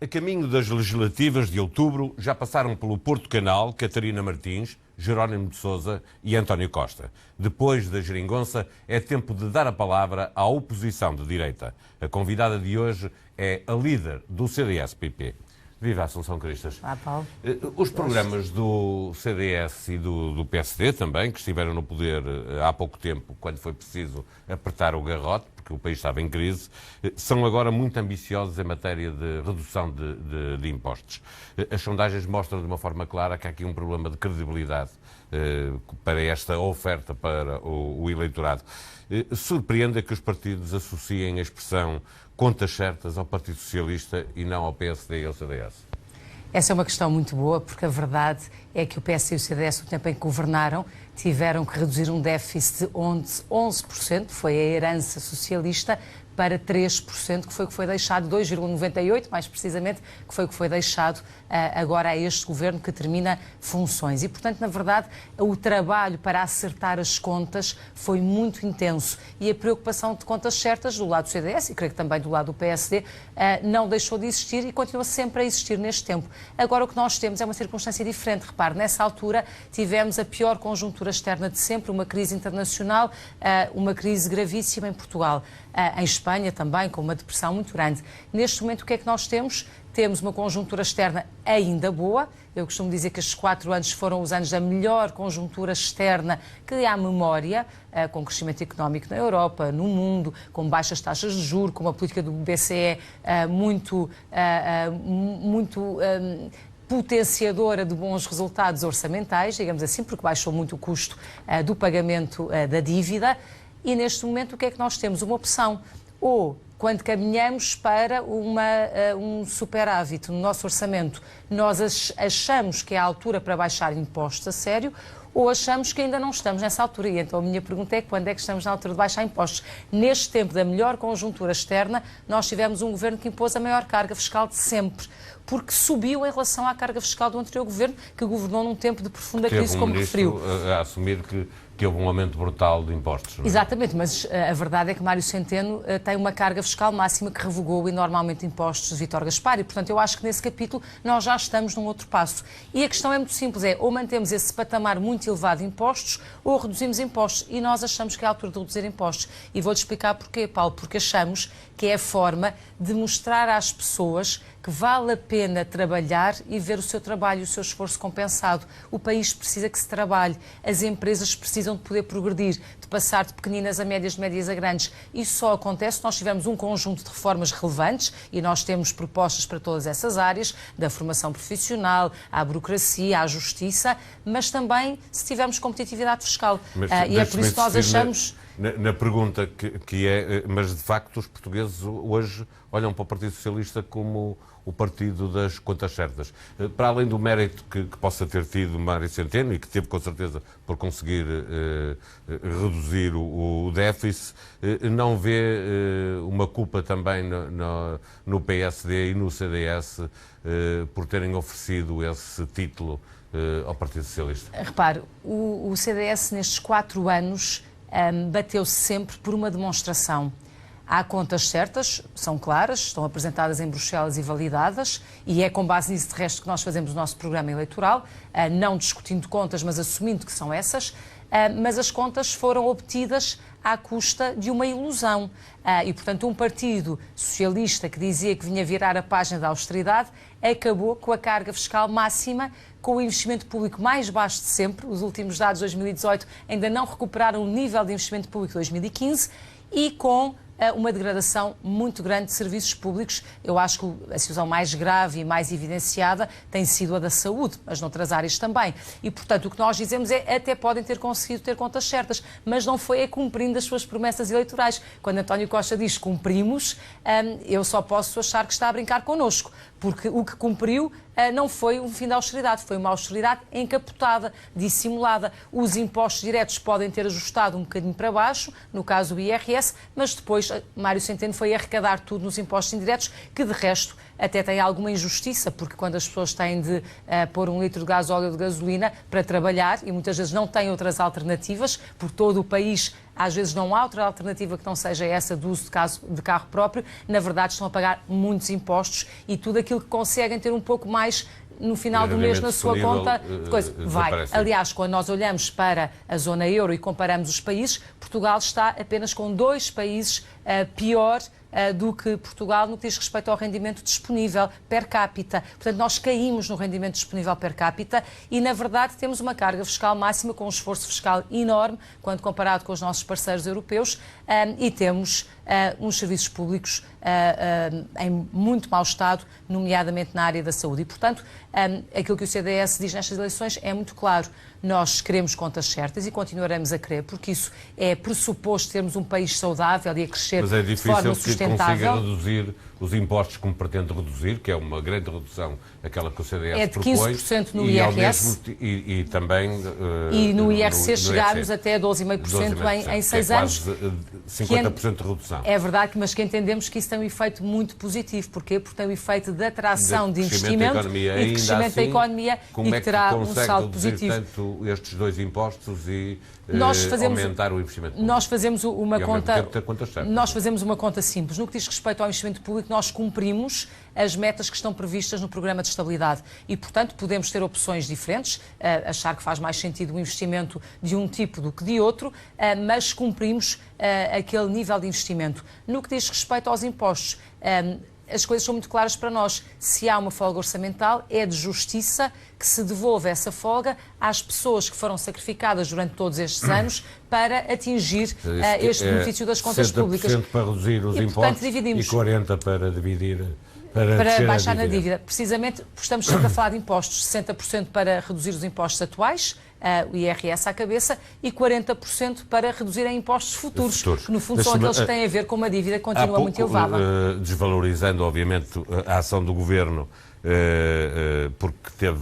A caminho das legislativas de outubro, já passaram pelo Porto Canal Catarina Martins, Jerónimo de Sousa e António Costa. Depois da geringonça, é tempo de dar a palavra à oposição de direita. A convidada de hoje é a líder do CDS-PP. Viva Assunção Cristas. Olá, Paulo. Os programas do CDS e do PSD também, que estiveram no poder há pouco tempo, quando foi preciso apertar o garrote, porque o país estava em crise, são agora muito ambiciosos em matéria de redução de impostos. As sondagens mostram de uma forma clara que há aqui um problema de credibilidade para esta oferta para o eleitorado. Surpreende que os partidos associem a expressão contas certas ao Partido Socialista e não ao PSD e ao CDS? Essa é uma questão muito boa, porque a verdade é que o PSD e o CDS, no tempo em que governaram, tiveram que reduzir um déficit de 11%, foi a herança socialista, para 3%, que foi deixado, 2,98% mais precisamente, que foi o que foi deixado agora a este governo que termina funções. E, portanto, na verdade, o trabalho para acertar as contas foi muito intenso e a preocupação de contas certas do lado do CDS e creio que também do lado do PSD não deixou de existir e continua sempre a existir neste tempo. Agora o que nós temos é uma circunstância diferente. Repare, nessa altura tivemos a pior conjuntura externa de sempre, uma crise internacional, uma crise gravíssima em Portugal. Em Espanha também, com uma depressão muito grande. Neste momento, o que é que nós temos? Temos uma conjuntura externa ainda boa. Eu costumo dizer que estes 4 anos foram os anos da melhor conjuntura externa que há memória, com crescimento económico na Europa, no mundo, com baixas taxas de juros, com uma política do BCE muito potenciadora de bons resultados orçamentais, digamos assim, porque baixou muito o custo do pagamento da dívida. E neste momento o que é que nós temos? Uma opção, ou quando caminhamos para um superávit no nosso orçamento, nós achamos que é a altura para baixar impostos a sério, ou achamos que ainda não estamos nessa altura. E então a minha pergunta é quando é que estamos na altura de baixar impostos? Neste tempo da melhor conjuntura externa, nós tivemos um governo que impôs a maior carga fiscal de sempre, porque subiu em relação à carga fiscal do anterior governo, que governou num tempo de profunda crise, como referiu. A assumir que houve um aumento brutal de impostos. Não é? Exatamente, mas a verdade é que Mário Centeno tem uma carga fiscal máxima que revogou o enorme aumento de impostos de Vítor Gaspar e, portanto, eu acho que nesse capítulo nós já estamos num outro passo. E a questão é muito simples, ou mantemos esse patamar muito elevado de impostos ou reduzimos impostos. E nós achamos que é a altura de reduzir impostos. E vou-te explicar porquê, Paulo, porque achamos que é a forma de mostrar às pessoas que vale a pena trabalhar e ver o seu trabalho e o seu esforço compensado. O país precisa que se trabalhe, as empresas precisam de poder progredir, de passar de pequeninas a médias, de médias a grandes. Isso só acontece se nós tivermos um conjunto de reformas relevantes e nós temos propostas para todas essas áreas, da formação profissional, à burocracia, à justiça, mas também se tivermos competitividade fiscal. E é por isso que nós achamos... Na pergunta que é, mas de facto os portugueses hoje olham para o Partido Socialista como o partido das contas certas. Para além do mérito que possa ter tido Mário Centeno e que teve com certeza por conseguir reduzir o déficit, não vê uma culpa também no PSD e no CDS por terem oferecido esse título ao Partido Socialista? Repare, o CDS nestes 4 anos bateu-se sempre por uma demonstração. Há contas certas, são claras, estão apresentadas em Bruxelas e validadas, e é com base nisso, de resto, que nós fazemos o nosso programa eleitoral, não discutindo contas, mas assumindo que são essas, mas as contas foram obtidas à custa de uma ilusão. E, portanto, um partido socialista que dizia que vinha virar a página da austeridade acabou com a carga fiscal máxima, com o investimento público mais baixo de sempre. Os últimos dados de 2018 ainda não recuperaram o nível de investimento público de 2015 e com uma degradação muito grande de serviços públicos. Eu acho que a situação mais grave e mais evidenciada tem sido a da saúde, mas noutras áreas também. E, portanto, o que nós dizemos é até podem ter conseguido ter contas certas, mas não foi cumprindo as suas promessas eleitorais. Quando António Costa diz cumprimos, eu só posso achar que está a brincar connosco, porque o que cumpriu não foi um fim da austeridade, foi uma austeridade encapotada, dissimulada. Os impostos diretos podem ter ajustado um bocadinho para baixo, no caso do IRS, mas depois Mário Centeno foi arrecadar tudo nos impostos indiretos, que de resto até tem alguma injustiça, porque quando as pessoas têm de pôr 1 litro de gás óleo de gasolina para trabalhar, e muitas vezes não têm outras alternativas, por todo o país às vezes não há outra alternativa que não seja essa do uso de carro próprio, na verdade estão a pagar muitos impostos e tudo aquilo que conseguem ter um pouco mais no final do mês na sua conta de coisa vai. Aliás, quando nós olhamos para a zona euro e comparamos os países, Portugal está apenas com 2 países pior do que Portugal no que diz respeito ao rendimento disponível per capita. Portanto, nós caímos no rendimento disponível per capita e, na verdade, temos uma carga fiscal máxima com um esforço fiscal enorme quando comparado com os nossos parceiros europeus e temos uns serviços públicos em muito mau estado, nomeadamente na área da saúde. E, portanto, aquilo que o CDS diz nestas eleições é muito claro. Nós queremos contas certas e continuaremos a querer, porque isso é pressuposto termos um país saudável e a crescer de forma sustentável. Mas é difícil que consiga reduzir os impostos como pretende reduzir, que é uma grande redução, aquela que o CDS propõe. É de 15% no IRS. E também... E no IRC chegarmos até 12,5% em 6 anos. Quase 50% de redução. É verdade, mas que entendemos que isso tem um efeito muito positivo. Porquê? Porque tem um efeito de atração de investimento e de crescimento da economia e que terá um saldo positivo. Tanto estes 2 impostos e aumentar o investimento público. Nós fazemos uma conta. Nós fazemos uma conta simples. No que diz respeito ao investimento público, nós cumprimos as metas que estão previstas no programa de estabilidade e, portanto, podemos ter opções diferentes, achar que faz mais sentido o investimento de um tipo do que de outro, mas cumprimos aquele nível de investimento. No que diz respeito aos impostos, as coisas são muito claras para nós. Se há uma folga orçamental, é de justiça que se devolva essa folga às pessoas que foram sacrificadas durante todos estes anos para atingir este benefício das contas públicas. 60% para reduzir os impostos e 40% para dividir... Para baixar na dívida. Precisamente porque estamos sempre a falar de impostos. 60% para reduzir os impostos atuais, o IRS à cabeça, e 40% para reduzir em impostos futuros, que no fundo são aqueles que têm a ver com uma dívida que continua muito elevada. Desvalorizando, obviamente, a ação do Governo, porque teve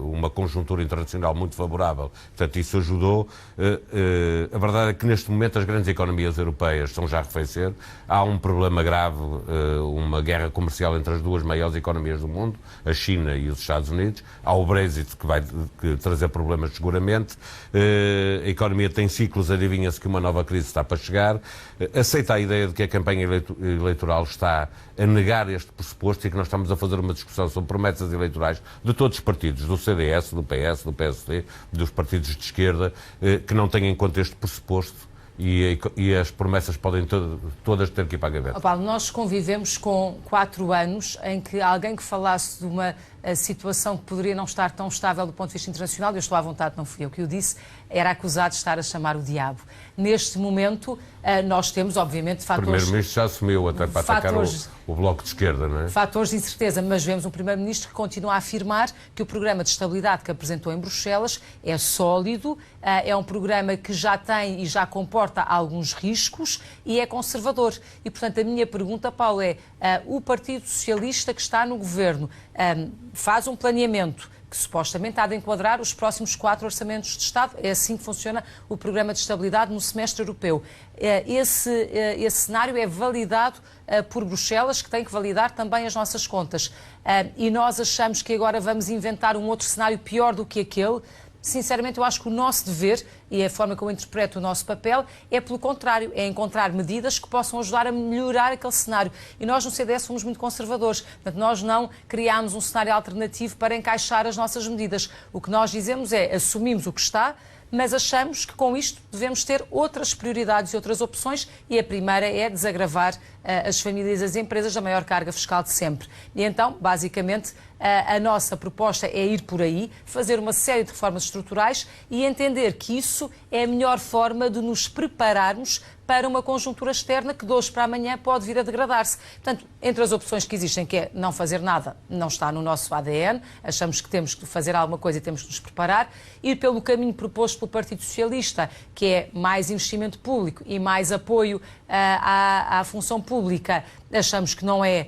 uma conjuntura internacional muito favorável, portanto isso ajudou. A verdade é que neste momento as grandes economias europeias estão já a arrefecer, há um problema grave, uma guerra comercial entre as 2 maiores economias do mundo, a China e os Estados Unidos, há o Brexit que vai trazer problemas seguramente, a economia tem ciclos, adivinha-se que uma nova crise está para chegar, aceita a ideia de que a campanha eleitoral está a negar este pressuposto e que nós estamos a fazer uma discussão sobre promessas eleitorais de todos os partidos, do CDS, do PS, do PSD, dos partidos de esquerda, que não têm em conta este pressuposto e as promessas podem todas ter que ir para a gaveta. Paulo, nós convivemos com 4 anos em que alguém que falasse de uma situação que poderia não estar tão estável do ponto de vista internacional, eu estou à vontade, não fui eu que o disse, era acusado de estar a chamar o diabo. Neste momento, nós temos, obviamente, fatores... O Primeiro-Ministro já assumiu até para atacar o Bloco de Esquerda, não é? Fatores de incerteza, mas vemos um Primeiro-Ministro que continua a afirmar que o programa de estabilidade que apresentou em Bruxelas é sólido, é um programa que já tem e já comporta alguns riscos e é conservador. E, portanto, a minha pergunta, Paulo, é o Partido Socialista que está no Governo faz um planeamento que supostamente há de enquadrar os próximos 4 orçamentos de Estado. É assim que funciona o programa de estabilidade no semestre europeu. Esse cenário é validado por Bruxelas, que tem que validar também as nossas contas. E nós achamos que agora vamos inventar um outro cenário pior do que aquele. Sinceramente, eu acho que o nosso dever, e a forma como eu interpreto o nosso papel, é pelo contrário, é encontrar medidas que possam ajudar a melhorar aquele cenário. E nós no CDS fomos muito conservadores, portanto nós não criámos um cenário alternativo para encaixar as nossas medidas. O que nós dizemos é, assumimos o que está, mas achamos que com isto devemos ter outras prioridades e outras opções e a primeira é desagravar as famílias e as empresas da maior carga fiscal de sempre. E então, basicamente, a nossa proposta é ir por aí, fazer uma série de reformas estruturais e entender que isso é a melhor forma de nos prepararmos para uma conjuntura externa que de hoje para amanhã pode vir a degradar-se. Portanto, entre as opções que existem, que é não fazer nada, não está no nosso ADN, achamos que temos que fazer alguma coisa e temos que nos preparar, ir pelo caminho proposto pelo Partido Socialista, que é mais investimento público e mais apoio à função pública, achamos que não é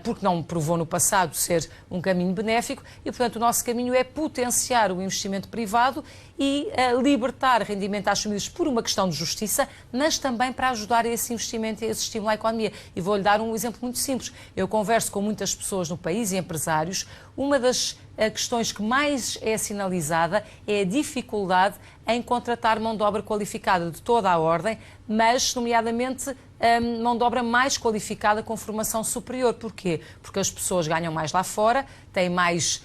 porque não provou no passado ser um caminho benéfico e, portanto, o nosso caminho é potenciar o investimento privado e libertar rendimentos assumidos por uma questão de justiça, mas também para ajudar a esse investimento e a esse estímulo à economia. E vou-lhe dar um exemplo muito simples. Eu converso com muitas pessoas no país e empresários. Uma das questões que mais é sinalizada é a dificuldade em contratar mão de obra qualificada de toda a ordem, mas, nomeadamente, mão de obra mais qualificada com formação superior. Porquê? Porque as pessoas ganham mais lá fora, têm mais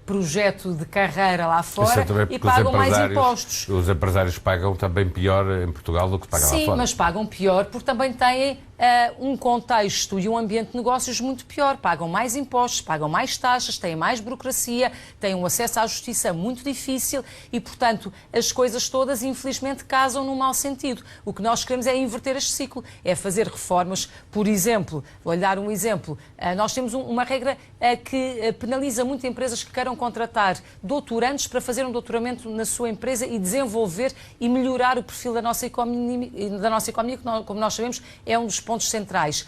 projeto de carreira lá fora e pagam mais impostos. Os empresários pagam também pior em Portugal do que pagam lá fora. Sim, mas pagam pior porque também têm um contexto e um ambiente de negócios muito pior. Pagam mais impostos, pagam mais taxas, têm mais burocracia, têm um acesso à justiça muito difícil e, portanto, as coisas todas, infelizmente, casam num mau sentido. O que nós queremos é inverter este ciclo, é fazer reformas. Por exemplo, vou-lhe dar um exemplo, nós temos uma regra que penaliza muito empresas que queiram contratar doutorandos para fazer um doutoramento na sua empresa e desenvolver e melhorar o perfil da nossa economia, que, como nós sabemos, é um dos pontos centrais.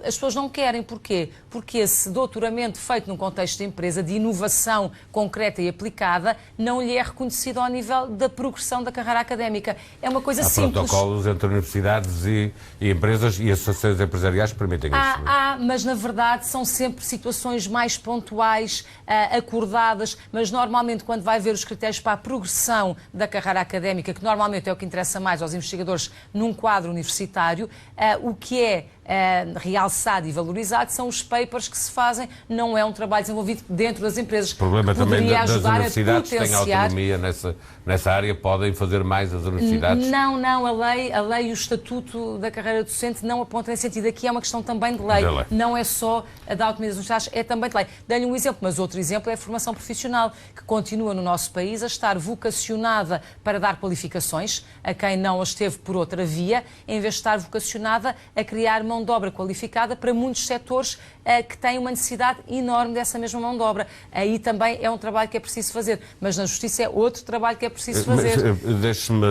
As pessoas não querem. Porquê? Porque esse doutoramento feito num contexto de empresa, de inovação concreta e aplicada, não lhe é reconhecido ao nível da progressão da carreira académica. É uma coisa simples. Há protocolos entre universidades e empresas e associações empresariais que permitem isso. Mas na verdade são sempre situações mais pontuais, acordadas, mas normalmente quando vai ver os critérios para a progressão da carreira académica, que normalmente é o que interessa mais aos investigadores num quadro universitário, o que é realçado e valorizado são os papers que se fazem, não é um trabalho desenvolvido dentro das empresas. O problema também das universidades a têm autonomia nessa área, podem fazer mais as universidades? Não, a lei e o estatuto da carreira docente não apontam nesse sentido. Aqui é uma questão também de lei, não é só a da autonomia das universidades, é também de lei. Dei-lhe um exemplo, mas outro exemplo é a formação profissional, que continua no nosso país a estar vocacionada para dar qualificações a quem não as teve por outra via, em vez de estar vocacionada a criar mão de obra qualificada para muitos setores que têm uma necessidade enorme dessa mesma mão de obra. Aí também é um trabalho que é preciso fazer, mas na justiça é outro trabalho que é preciso fazer. Deixe-me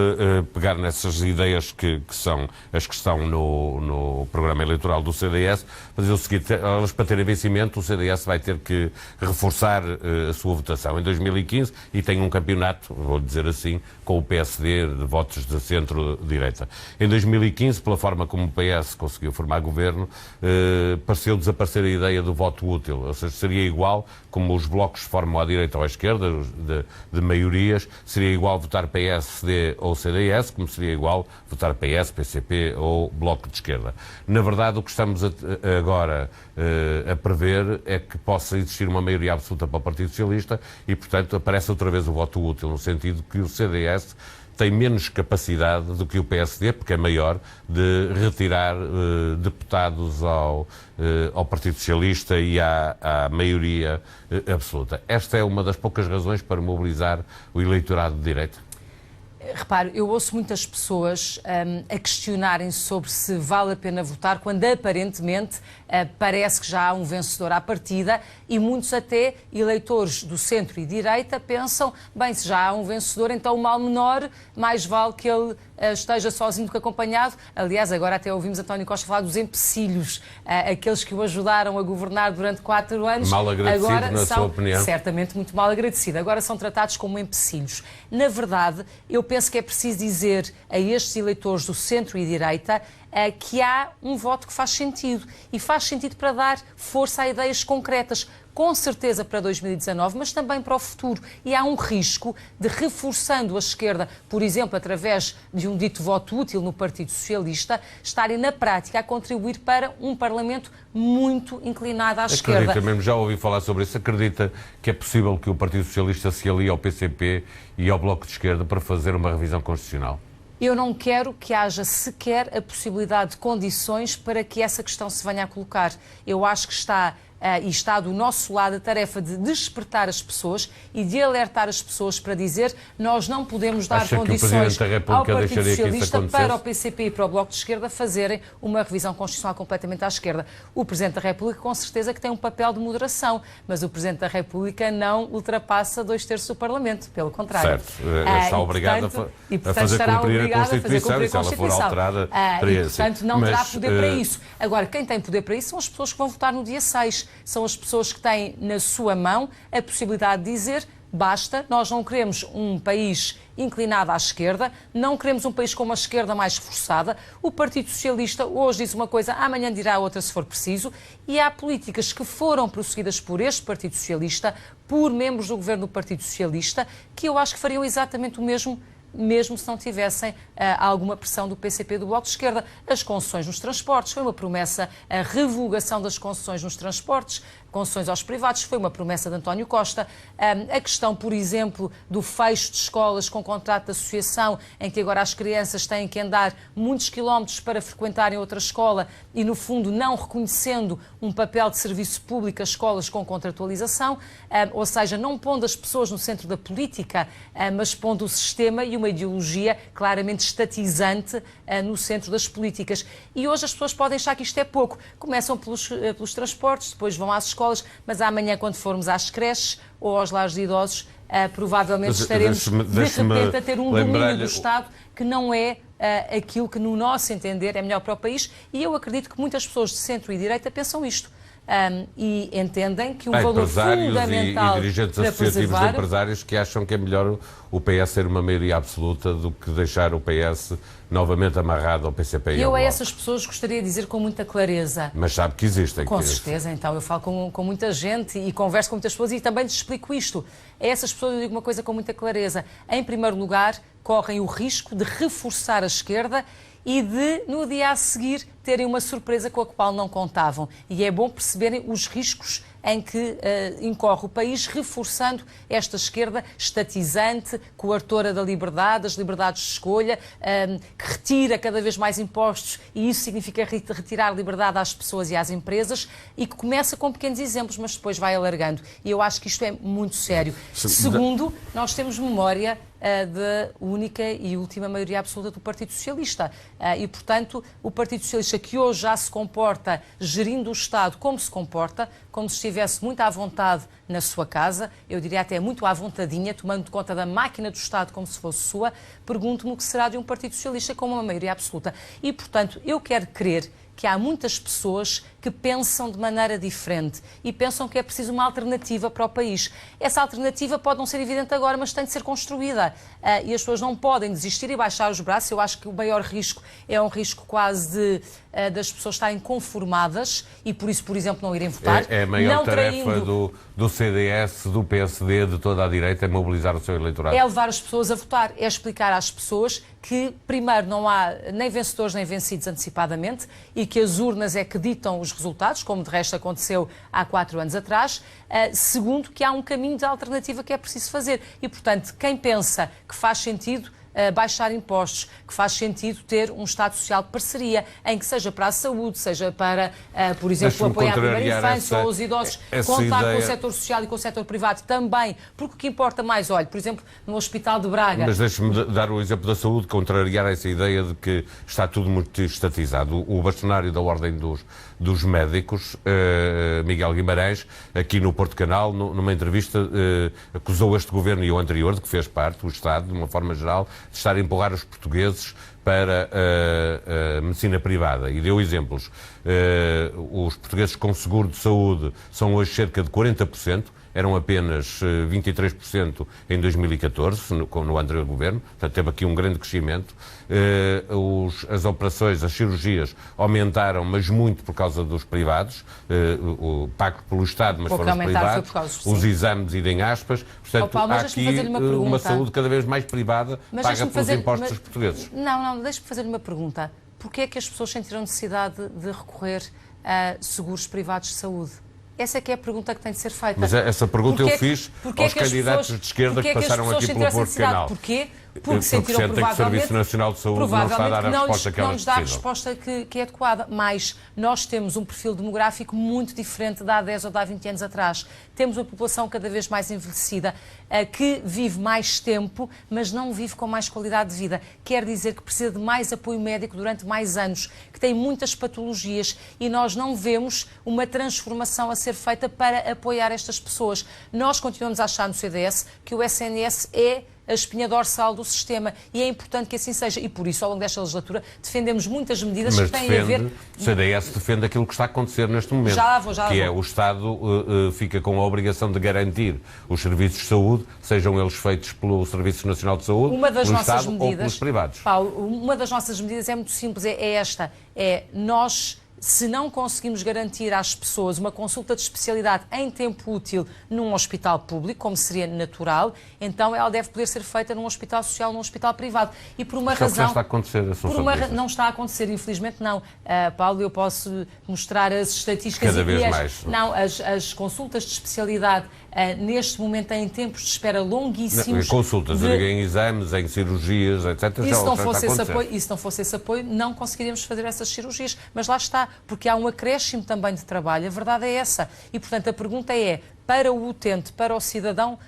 pegar nessas ideias que são as que estão no programa eleitoral do CDS, fazer o seguinte: elas, para terem vencimento, o CDS vai ter que reforçar a sua votação em 2015 e tem um campeonato, vou dizer assim, com o PSD de votos de centro-direita. Em 2015, pela forma como o PS conseguiu formar governo, pareceu desaparecer a ideia do voto útil, ou seja, seria igual, como os blocos formam à direita ou à esquerda, de maiorias, seria igual votar PSD ou CDS, como seria igual votar PS, PCP ou Bloco de Esquerda. Na verdade, o que estamos agora a prever é que possa existir uma maioria absoluta para o Partido Socialista e, portanto, aparece outra vez o voto útil, no sentido que o CDS tem menos capacidade do que o PSD, porque é maior, de retirar deputados ao Partido Socialista e à maioria absoluta. Esta é uma das poucas razões para mobilizar o eleitorado de direita? Repare, eu ouço muitas pessoas a questionarem sobre se vale a pena votar quando aparentemente parece que já há um vencedor à partida e muitos até eleitores do centro e direita pensam, bem, se já há um vencedor, então o mal menor, mais vale que ele esteja sozinho do que acompanhado. Aliás, agora até ouvimos António Costa falar dos empecilhos, aqueles que o ajudaram a governar durante 4 anos. Mal agradecido, agora na sua opinião? Certamente muito mal agradecido. Agora são tratados como empecilhos. Na verdade, eu penso que é preciso dizer a estes eleitores do centro e direita que há um voto que faz sentido. E faz sentido para dar força a ideias concretas, com certeza para 2019, mas também para o futuro. E há um risco de, reforçando a esquerda, por exemplo, através de um dito voto útil no Partido Socialista, estarem na prática a contribuir para um Parlamento muito inclinado à esquerda. Acredita mesmo, já ouvi falar sobre isso, acredita que é possível que o Partido Socialista se alie ao PCP e ao Bloco de Esquerda para fazer uma revisão constitucional? Eu não quero que haja sequer a possibilidade de condições para que essa questão se venha a colocar. Eu acho que está e está do nosso lado a tarefa de despertar as pessoas e de alertar as pessoas para dizer nós não podemos dar condições ao Partido Socialista para o PCP e para o Bloco de Esquerda fazerem uma revisão constitucional completamente à esquerda. O Presidente da República, com certeza, que tem um papel de moderação, mas o Presidente da República não ultrapassa 2/3 do Parlamento, pelo contrário. Certo, está obrigado a fazer cumprir a Constituição, e se ela for alterada, e, portanto, não terá poder para isso. Agora, quem tem poder para isso são as pessoas que vão votar no dia 6. São as pessoas que têm na sua mão a possibilidade de dizer basta, nós não queremos um país inclinado à esquerda, não queremos um país com uma esquerda mais reforçada. O Partido Socialista hoje diz uma coisa, amanhã dirá outra se for preciso, e há políticas que foram prosseguidas por este Partido Socialista, por membros do governo do Partido Socialista, que eu acho que fariam exatamente o mesmo se não tivessem alguma pressão do PCP e do Bloco de Esquerda. As concessões nos transportes, foi uma promessa, a revogação das concessões nos transportes, concessões aos privados, foi uma promessa de António Costa. A questão, por exemplo, do fecho de escolas com contrato de associação, em que agora as crianças têm que andar muitos quilómetros para frequentarem outra escola e, no fundo, não reconhecendo um papel de serviço público a escolas com contratualização, ou seja, não pondo as pessoas no centro da política, mas pondo o sistema e uma ideologia claramente estatizante no centro das políticas. E hoje as pessoas podem achar que isto é pouco. Começam pelos transportes, depois vão às escolas, mas amanhã, quando formos às creches ou aos lares de idosos, provavelmente estaremos, de repente, a ter um domínio do Estado que não é aquilo que, no nosso entender, é melhor para o país. E eu acredito que muitas pessoas de centro e direita pensam isto. E entendem que o valor fundamental e dirigentes para associativos preservar... de empresários que acham que é melhor o PS ser uma maioria absoluta do que deixar o PS novamente amarrado ao PCP e ao Eu a Bloco. essas pessoas gostaria de dizer com muita clareza. Mas sabe que existem. Com certeza, então eu falo com muita gente e converso com muitas pessoas e também lhes explico isto. A essas pessoas eu digo uma coisa com muita clareza. Em primeiro lugar, correm o risco de reforçar a esquerda e de, no dia a seguir, terem uma surpresa com a qual não contavam. E é bom perceberem os riscos em que incorre o país, reforçando esta esquerda estatizante, coartora da liberdade, das liberdades de escolha, que retira cada vez mais impostos, e isso significa retirar liberdade às pessoas e às empresas, e que começa com pequenos exemplos, mas depois vai alargando. E eu acho que isto é muito sério. Segundo, nós temos memória da única e última maioria absoluta do Partido Socialista. E, portanto, o Partido Socialista, que hoje já se comporta gerindo o Estado como se comporta, como se estivesse muito à vontade na sua casa, eu diria até muito à vontadinha, tomando conta da máquina do Estado como se fosse sua, pergunto-me o que será de um Partido Socialista com uma maioria absoluta. E, portanto, eu quero crer que há muitas pessoas que pensam de maneira diferente e pensam que é preciso uma alternativa para o país. Essa alternativa pode não ser evidente agora, mas tem de ser construída. E as pessoas não podem desistir e baixar os braços. Eu acho que o maior risco é um risco quase das pessoas estarem conformadas e por isso, por exemplo, não irem votar. É a maior tarefa do CDS, do PSD, de toda a direita, é mobilizar o seu eleitorado. É levar as pessoas a votar, é explicar às pessoas que, primeiro, não há nem vencedores nem vencidos antecipadamente e que as urnas é que ditam os resultados, como de resto aconteceu há 4 anos atrás. Segundo, que há um caminho de alternativa que é preciso fazer. E, portanto, quem pensa que faz sentido baixar impostos, que faz sentido ter um Estado Social de parceria, em que seja para a saúde, seja para, por exemplo, apoiar a primeira infância ou os idosos, contar com o setor social e com o setor privado também, porque o que importa mais, olha, por exemplo, no Hospital de Braga... Mas deixe-me dar o exemplo da saúde, contrariar essa ideia de que está tudo muito estatizado. O bastonário da Ordem dos Médicos, Miguel Guimarães, aqui no Porto Canal, numa entrevista, acusou este governo e o anterior, de que fez parte, o Estado, de uma forma geral, de estar a empurrar os portugueses para a medicina privada. E deu exemplos. Os portugueses com seguro de saúde são hoje cerca de 40%, eram apenas 23% em 2014, no anterior governo, portanto teve aqui um grande crescimento. As operações, as cirurgias aumentaram, mas muito por causa dos privados, pago pelo Estado, mas foram os privados, os exames idem aspas, portanto Paulo, há aqui uma saúde cada vez mais privada, paga pelos impostos dos portugueses. Não, deixe-me fazer-lhe uma pergunta. Porquê é que as pessoas sentiram necessidade de recorrer a seguros privados de saúde? Essa é que é a pergunta que tem de ser feita. Mas essa pergunta eu fiz aos candidatos de esquerda que passaram aqui pelo Porto Canal. Porquê? porque sentiram sentem que o Serviço Nacional de Saúde não está a dar a resposta que não elas nos dá a precisam. resposta que é adequada. Mas nós temos um perfil demográfico muito diferente de há 10 ou de há 20 anos atrás. Temos uma população cada vez mais envelhecida, que vive mais tempo, mas não vive com mais qualidade de vida. Quer dizer que precisa de mais apoio médico durante mais anos, que tem muitas patologias e nós não vemos uma transformação a ser feita para apoiar estas pessoas. Nós continuamos a achar no CDS que o SNS é a espinha dorsal do sistema e é importante que assim seja. E por isso, ao longo desta legislatura, defendemos muitas medidas que têm a ver... O CDS defende aquilo que está a acontecer neste momento, é o Estado fica com a obrigação de garantir os serviços de saúde, sejam eles feitos pelo Serviço Nacional de Saúde, pelo Estado ou pelos privados. Paulo, uma das nossas medidas é muito simples, é esta, nós... Se não conseguimos garantir às pessoas uma consulta de especialidade em tempo útil num hospital público, como seria natural, então ela deve poder ser feita num hospital social, num hospital privado. E por uma razão... Já está a acontecer, não está a acontecer, infelizmente não. Paulo, eu posso mostrar as estatísticas... Cada vez mais. Não, as consultas de especialidade neste momento têm tempos de espera longuíssimos. Consultas, em exames, em cirurgias, etc. E se não fosse esse apoio, não conseguiríamos fazer essas cirurgias. Mas lá está, porque há um acréscimo também de trabalho. A verdade é essa. E, portanto, a pergunta é, para o utente, para o cidadão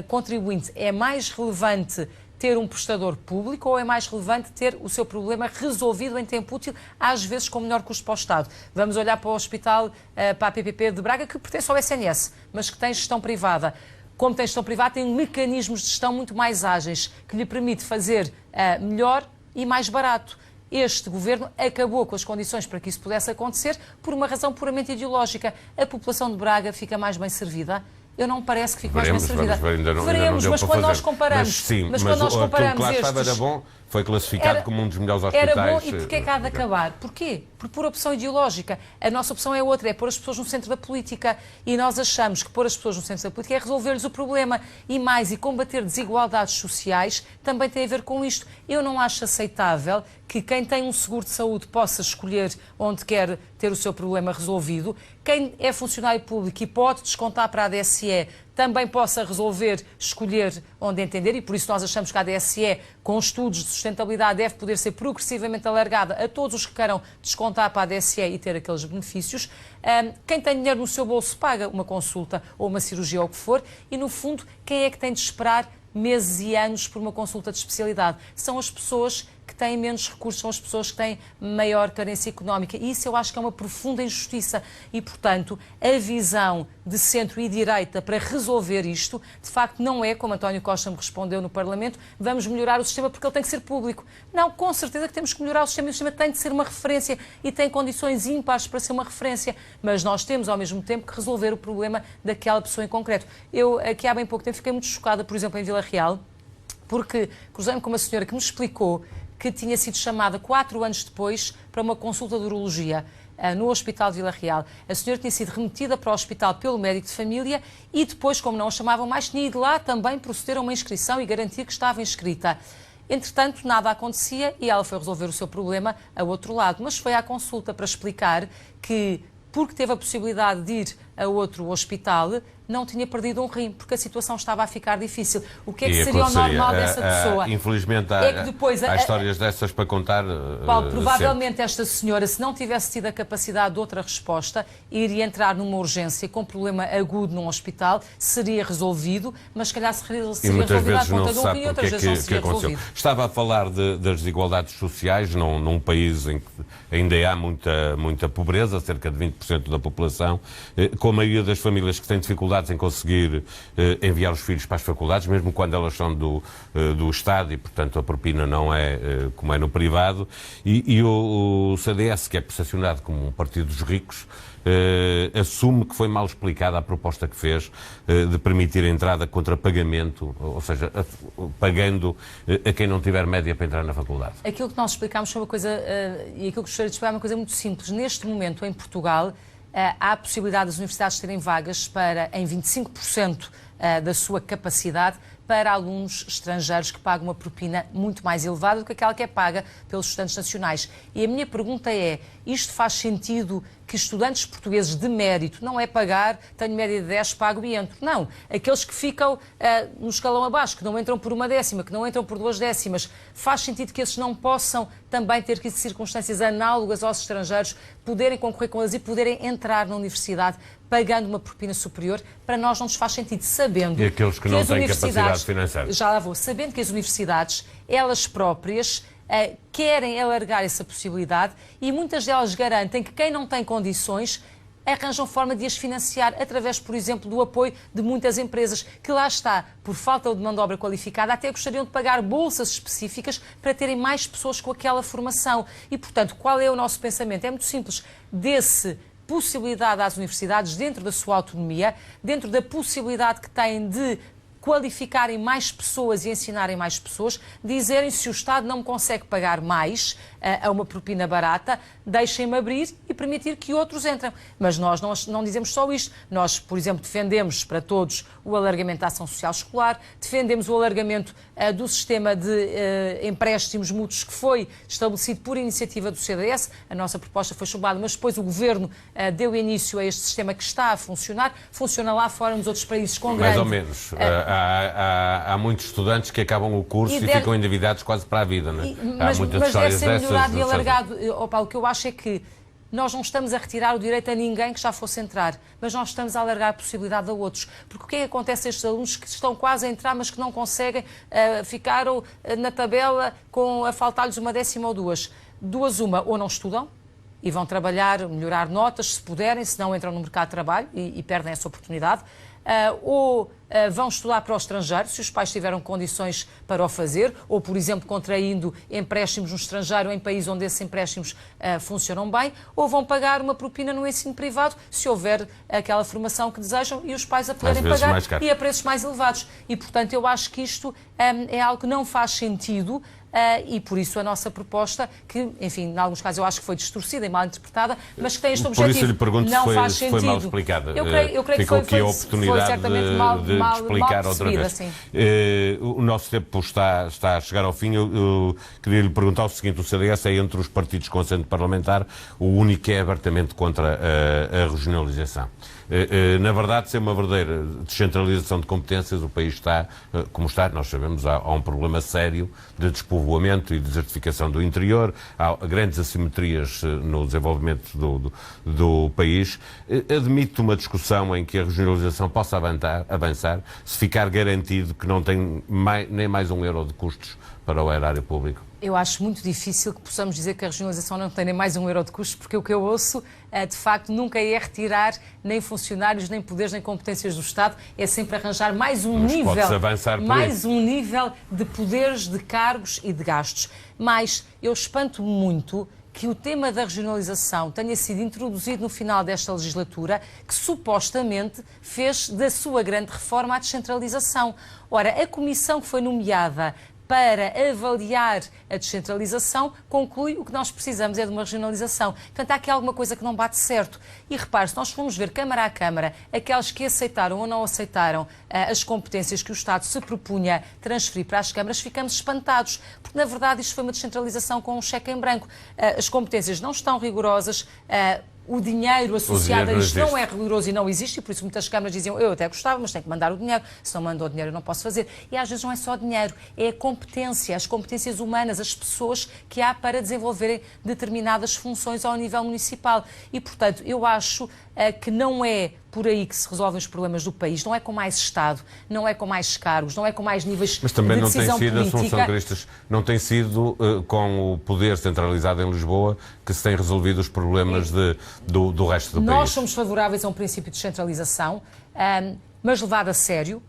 contribuinte, é mais relevante ter um prestador público ou é mais relevante ter o seu problema resolvido em tempo útil, às vezes com menor custo para o Estado? Vamos olhar para o hospital, para a PPP de Braga, que pertence ao SNS, mas que tem gestão privada. Como tem gestão privada, tem mecanismos de gestão muito mais ágeis, que lhe permite fazer melhor e mais barato. Este governo acabou com as condições para que isso pudesse acontecer por uma razão puramente ideológica. A população de Braga fica mais bem servida? Eu não me parece que fique mais bem servida. Veremos, mas quando nós comparamos... Mas quando nós comparamos estes... Era bom, foi classificado como um dos melhores hospitais. Era bom, e porquê é que há de acabar? Porquê? Por opção ideológica. A nossa opção é outra, é pôr as pessoas no centro da política. E nós achamos que pôr as pessoas no centro da política é resolver-lhes o problema. E combater desigualdades sociais também tem a ver com isto. Eu não acho aceitável que quem tem um seguro de saúde possa escolher onde quer ter o seu problema resolvido. Quem é funcionário público e pode descontar para a ADSE também possa escolher onde entender, e por isso nós achamos que a ADSE, com estudos de sustentabilidade, deve poder ser progressivamente alargada a todos os que queiram descontar para a ADSE e ter aqueles benefícios. Quem tem dinheiro no seu bolso paga uma consulta ou uma cirurgia ou o que for, e no fundo, quem é que tem de esperar meses e anos por uma consulta de especialidade? São as pessoas que têm menos recursos, são as pessoas que têm maior carência económica. E isso eu acho que é uma profunda injustiça. E, portanto, a visão de centro e direita para resolver isto, de facto, não é, como António Costa me respondeu no Parlamento, vamos melhorar o sistema porque ele tem que ser público. Não, com certeza que temos que melhorar o sistema, e o sistema tem de ser uma referência e tem condições ímpares para ser uma referência. Mas nós temos, ao mesmo tempo, que resolver o problema daquela pessoa em concreto. Eu, aqui há bem pouco tempo, fiquei muito chocada, por exemplo, em Vila Real, porque cruzei-me com uma senhora que me explicou que tinha sido chamada 4 anos depois para uma consulta de urologia no Hospital de Vila Real. A senhora tinha sido remetida para o hospital pelo médico de família e depois, como não a chamavam mais, tinha ido lá também proceder a uma inscrição e garantir que estava inscrita. Entretanto, nada acontecia e ela foi resolver o seu problema a outro lado. Mas foi à consulta para explicar que, porque teve a possibilidade de ir a outro hospital, não tinha perdido um rim, porque a situação estava a ficar difícil. O que é que seria o normal dessa pessoa? Infelizmente, há histórias dessas para contar. Paulo, provavelmente esta senhora, se não tivesse tido a capacidade de outra resposta, iria entrar numa urgência com problema agudo num hospital, seria resolvido, mas se calhar seria resolvido à conta de um rim e outras vezes não seria resolvido. Estava a falar das desigualdades sociais num país em que ainda há muita pobreza, cerca de 20% da população, com a maioria das famílias que têm dificuldades em conseguir enviar os filhos para as faculdades, mesmo quando elas são do Estado e, portanto, a propina não é como é no privado. E o CDS, que é percepcionado como um partido dos ricos, assume que foi mal explicada a proposta que fez de permitir a entrada contra pagamento, ou seja, pagando a quem não tiver média para entrar na faculdade. Aquilo que nós explicámos foi uma coisa, e aquilo que gostaria de explicar é uma coisa muito simples. Neste momento, em Portugal, há a possibilidade das universidades terem vagas em 25% da sua capacidade para alunos estrangeiros que pagam uma propina muito mais elevada do que aquela que é paga pelos estudantes nacionais. E a minha pergunta é, isto faz sentido que estudantes portugueses de mérito, não é pagar, tenho média de 10, pago e entro. Não, aqueles que ficam no escalão abaixo, que não entram por 1/10, que não entram por 2/10, faz sentido que esses não possam também ter que circunstâncias análogas aos estrangeiros, poderem concorrer com eles e poderem entrar na universidade pagando uma propina superior. Para nós não nos faz sentido, sabendo e aqueles que não têm capacidade financeira. Já lá vou, sabendo que as universidades, elas próprias, querem alargar essa possibilidade e muitas delas garantem que quem não tem condições arranjam forma de as financiar através, por exemplo, do apoio de muitas empresas que lá está, por falta de mão de obra qualificada, até gostariam de pagar bolsas específicas para terem mais pessoas com aquela formação. E, portanto, qual é o nosso pensamento? É muito simples. Desse possibilidade às universidades, dentro da sua autonomia, dentro da possibilidade que têm de qualificarem mais pessoas e ensinarem mais pessoas, dizerem se o Estado não consegue pagar mais a uma propina barata, deixem-me abrir e permitir que outros entrem. Mas nós não dizemos só isto. Nós, por exemplo, defendemos para todos o alargamento da ação social escolar, defendemos o alargamento do sistema de empréstimos mútuos que foi estabelecido por iniciativa do CDS. A nossa proposta foi chumbada, mas depois o Governo deu início a este sistema que está a funcionar. Funciona lá fora nos outros países com grande... Mais ou menos. Há muitos estudantes que acabam o curso e ficam endividados quase para a vida, não é? Há muitas histórias dessas. Melhorado e alargado. Paulo, o que eu acho é que nós não estamos a retirar o direito a ninguém que já fosse entrar, mas nós estamos a alargar a possibilidade a outros. Porque o que é que acontece a estes alunos que estão quase a entrar, mas que não conseguem, ficaram na tabela a faltar-lhes 1/10 ou 2? Ou não estudam e vão trabalhar, melhorar notas, se puderem, se não entram no mercado de trabalho e perdem essa oportunidade. Ou vão estudar para o estrangeiro, se os pais tiveram condições para o fazer, ou, por exemplo, contraindo empréstimos no estrangeiro, em países onde esses empréstimos funcionam bem, ou vão pagar uma propina no ensino privado, se houver aquela formação que desejam e os pais a poderem pagar e a preços mais elevados. E, portanto, eu acho que isto é algo que não faz sentido. E por isso a nossa proposta, que, enfim, em alguns casos eu acho que foi distorcida e mal interpretada, mas que tem este objetivo. Por isso eu lhe pergunto não faz se foi mal explicada. Eu creio que foi, a oportunidade certamente de explicar outra vez. Sim. O nosso tempo está a chegar ao fim. Eu queria lhe perguntar o seguinte: o CDS é, entre os partidos com assento parlamentar, o único que é abertamente contra a regionalização. Na verdade, sem uma verdadeira descentralização de competências, o país está, como está, nós sabemos, há um problema sério de despovoamento e desertificação do interior, há grandes assimetrias no desenvolvimento do país. Admite uma discussão em que a regionalização possa avançar, se ficar garantido que não tem nem mais €1 de custos para o erário público? Eu acho muito difícil que possamos dizer que a regionalização não tem nem mais €1 de custos, porque o que eu ouço, de facto, nunca é retirar nem funcionários, nem poderes, nem competências do Estado, é sempre arranjar mais um nível de poderes, de cargos e de gastos. Mas eu espanto muito que o tema da regionalização tenha sido introduzido no final desta legislatura, que supostamente fez da sua grande reforma a descentralização. Ora, a comissão que foi nomeada para avaliar a descentralização, conclui o que nós precisamos é de uma regionalização. Portanto, há aqui alguma coisa que não bate certo. E repare, se nós formos ver Câmara a Câmara, aqueles que aceitaram ou não aceitaram as competências que o Estado se propunha transferir para as câmaras, ficamos espantados, porque na verdade isto foi uma descentralização com um cheque em branco. As competências não estão rigorosas, o dinheiro associado a isto não é rigoroso e não existe, e por isso muitas câmaras diziam, eu até gostava, mas tenho que mandar o dinheiro, se não mandou o dinheiro eu não posso fazer. E às vezes não é só dinheiro, é a competência, as competências humanas, as pessoas que há para desenvolverem determinadas funções ao nível municipal. E, portanto, eu acho que não é por aí que se resolvem os problemas do país, não é com mais Estado, não é com mais cargos, não é com mais níveis de decisão política. Mas também não tem sido, Assunção Cristas, não tem sido com o poder centralizado em Lisboa que se têm resolvido os problemas do resto do país. Nós somos favoráveis a um princípio de descentralização, mas levado a sério.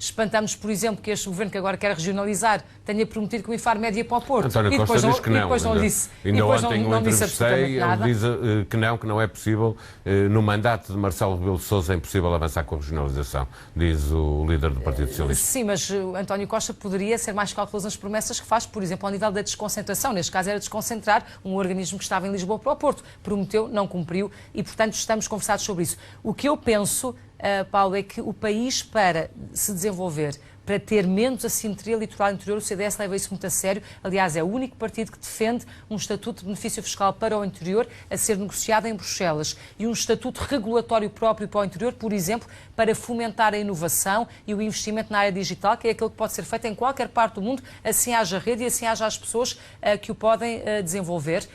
Espantamos, por exemplo, que este governo que agora quer regionalizar tenha prometido que o Infarmed ia para o Porto. António Costa diz que não. E depois não disse. Ainda ontem não disse absolutamente nada. Ele diz que não é possível. No mandato de Marcelo Rebelo de Sousa é impossível avançar com a regionalização, diz o líder do Partido Socialista. Sim, mas António Costa poderia ser mais cauteloso nas promessas que faz, por exemplo, ao nível da desconcentração. Neste caso era desconcentrar um organismo que estava em Lisboa para o Porto. Prometeu, não cumpriu e, portanto, estamos conversados sobre isso. O que eu penso Paulo, é que o país, para se desenvolver, para ter menos assimetria litoral interior, o CDS leva isso muito a sério. Aliás, é o único partido que defende um estatuto de benefício fiscal para o interior a ser negociado em Bruxelas e um estatuto regulatório próprio para o interior, por exemplo, para fomentar a inovação e o investimento na área digital, que é aquilo que pode ser feito em qualquer parte do mundo, assim haja rede e assim haja as pessoas que o podem desenvolver.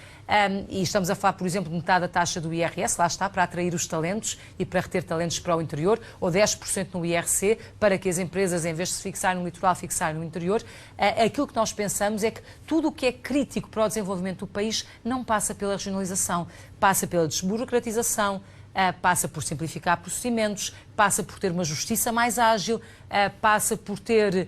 E estamos a falar, por exemplo, de metade da taxa do IRS, lá está, para atrair os talentos e para reter talentos para o interior, ou 10% no IRC, para que as empresas, em vez de se fixarem no litoral, fixarem no interior. Aquilo que nós pensamos é que tudo o que é crítico para o desenvolvimento do país não passa pela regionalização, passa pela desburocratização, passa por simplificar procedimentos, passa por ter uma justiça mais ágil, passa por ter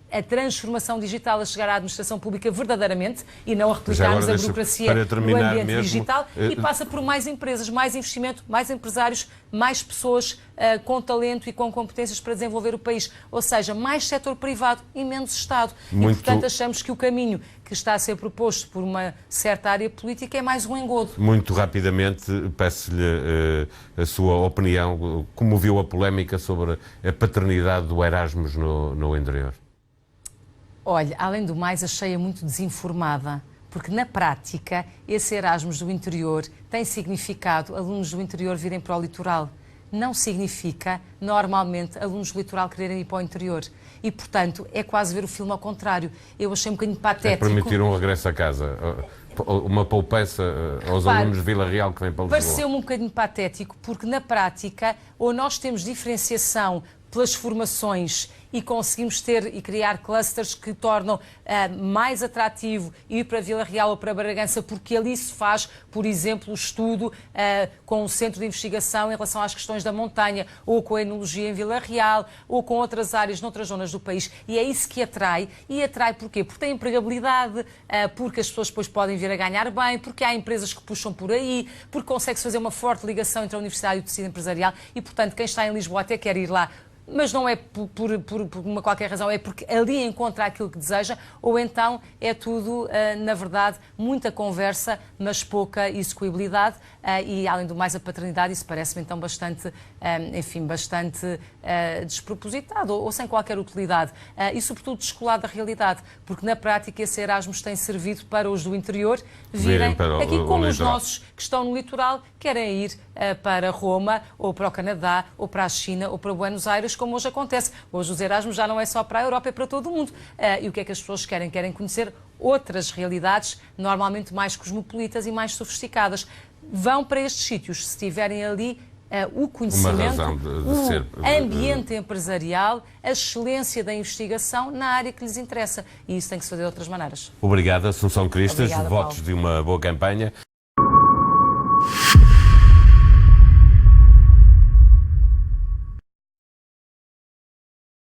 a transformação digital a chegar à administração pública verdadeiramente e não a replicarmos a burocracia no ambiente digital, e passa por mais empresas, mais investimento, mais empresários, mais pessoas com talento e com competências para desenvolver o país. Ou seja, mais setor privado e menos Estado. E, portanto, achamos que o caminho que está a ser proposto por uma certa área política é mais um engodo. Muito rapidamente, peço-lhe a sua opinião. Como viu a polémica sobre a paternidade do Erasmus no interior? Olha, além do mais, achei-a muito desinformada, porque na prática esse Erasmus do interior tem significado alunos do interior virem para o litoral. Não significa, normalmente, alunos do litoral quererem ir para o interior. E, portanto, é quase ver o filme ao contrário. Eu achei um bocadinho patético. É permitir um regresso a casa, uma poupança aos alunos de Vila Real que vêm para Lisboa. Pareceu-me um bocadinho patético, porque na prática, ou nós temos diferenciação pelas formações e conseguimos ter e criar clusters que tornam mais atrativo ir para Vila Real ou para Bragança, porque ali se faz, por exemplo, o estudo com o centro de investigação em relação às questões da montanha, ou com a enologia em Vila Real, ou com outras áreas noutras zonas do país. E é isso que atrai. E atrai porquê? Porque tem empregabilidade, porque as pessoas depois podem vir a ganhar bem, porque há empresas que puxam por aí, porque consegue-se fazer uma forte ligação entre a universidade e o tecido empresarial e, portanto, quem está em Lisboa até quer ir lá, mas não é por uma qualquer razão, é porque ali encontra aquilo que deseja, ou então é tudo, na verdade, muita conversa, mas pouca execuibilidade, e, além do mais, a paternidade, isso parece-me então bastante, bastante despropositado, ou sem qualquer utilidade, e sobretudo descolado da realidade, porque na prática esse Erasmus tem servido para os do interior virem aqui, como os nossos que estão no litoral querem ir para Roma, ou para o Canadá, ou para a China, ou para Buenos Aires, como hoje acontece. Hoje os Erasmus já não é só para a Europa, é para todo o mundo. E o que é que as pessoas querem? Querem conhecer outras realidades, normalmente mais cosmopolitas e mais sofisticadas. Vão para estes sítios, se tiverem ali o conhecimento, o ambiente empresarial, a excelência da investigação na área que lhes interessa. E isso tem que se fazer de outras maneiras. Obrigado, Assunção Cristas. Obrigada, votos Paulo. de uma boa campanha.